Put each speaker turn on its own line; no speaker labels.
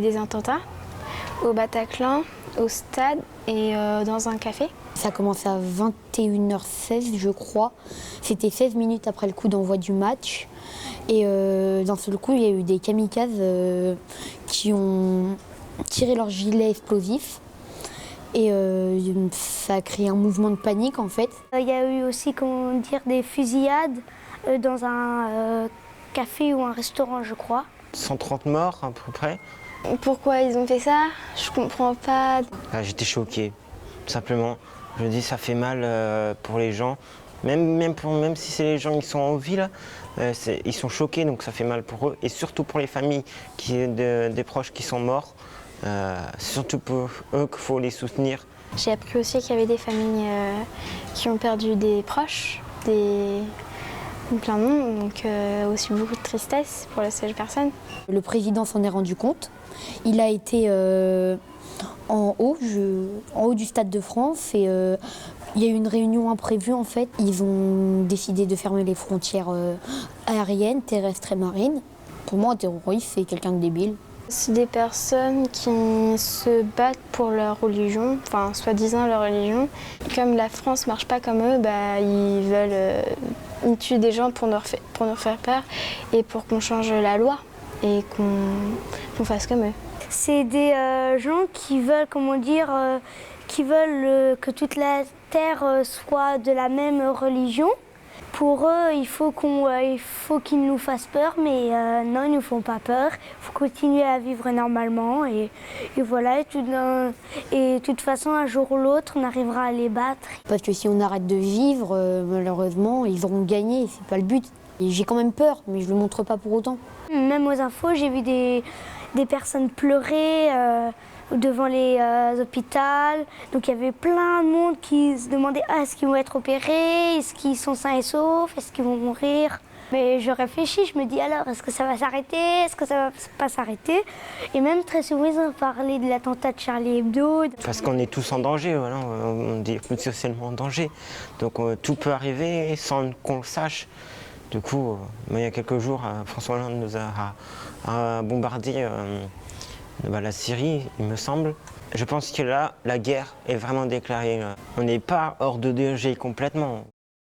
des attentats au Bataclan, au stade et dans un café.
Ça a commencé à 21h16, je crois. C'était 16 minutes après le coup d'envoi du match. Et d'un seul coup, il y a eu des kamikazes qui ont tiré leurs gilets explosifs. Et ça a créé un mouvement de panique en fait.
Il y a eu aussi, comment dire, des fusillades dans un café ou un restaurant, je crois.
130 morts à peu près.
Pourquoi ils ont fait ça? Je comprends pas.
J'étais choqué, tout simplement. Je me dis ça fait mal pour les gens. Même si c'est les gens qui sont en ville, ils sont choqués, donc ça fait mal pour eux. Et surtout pour les familles des proches qui sont morts. C'est surtout pour eux qu'il faut les soutenir.
J'ai appris aussi qu'il y avait des familles qui ont perdu des proches, plein de monde, donc aussi beaucoup de tristesse pour ces personnes.
Le président s'en est rendu compte. Il a été en haut du Stade de France et il y a eu une réunion imprévue en fait. Ils ont décidé de fermer les frontières aériennes, terrestres et marines. Pour moi, un terroriste, c'est quelqu'un de débile.
C'est des personnes qui se battent pour leur religion, enfin soi-disant leur religion. Comme la France marche pas comme eux, ils tuent des gens pour nous faire peur et pour qu'on change la loi et qu'on fasse comme eux.
C'est des gens qui veulent, comment dire, que toute la terre soit de la même religion. Pour eux, il faut qu'ils nous fassent peur, mais non, ils ne nous font pas peur. Il faut continuer à vivre normalement et voilà. Et de toute façon, un jour ou l'autre, on arrivera à les battre.
Parce que si on arrête de vivre, malheureusement, ils auront gagné. C'est pas le but. Et j'ai quand même peur, mais je le montre pas pour autant.
Même aux infos, j'ai vu des personnes pleurer devant les hôpitaux. Donc il y avait plein de monde qui se demandait est-ce qu'ils vont être opérés, est-ce qu'ils sont sains et saufs, est-ce qu'ils vont mourir. Mais je réfléchis, je me dis alors, est-ce que ça va s'arrêter, est-ce que ça va pas s'arrêter? Et même très souvent, ils ont parlé de l'attentat de Charlie Hebdo.
Parce qu'on est tous en danger, voilà, on dit potentiellement en danger. Donc tout peut arriver sans qu'on le sache. Du coup, il y a quelques jours, François Hollande nous a bombardé la Syrie, il me semble. Je pense que là, la guerre est vraiment déclarée. On n'est pas hors de danger complètement.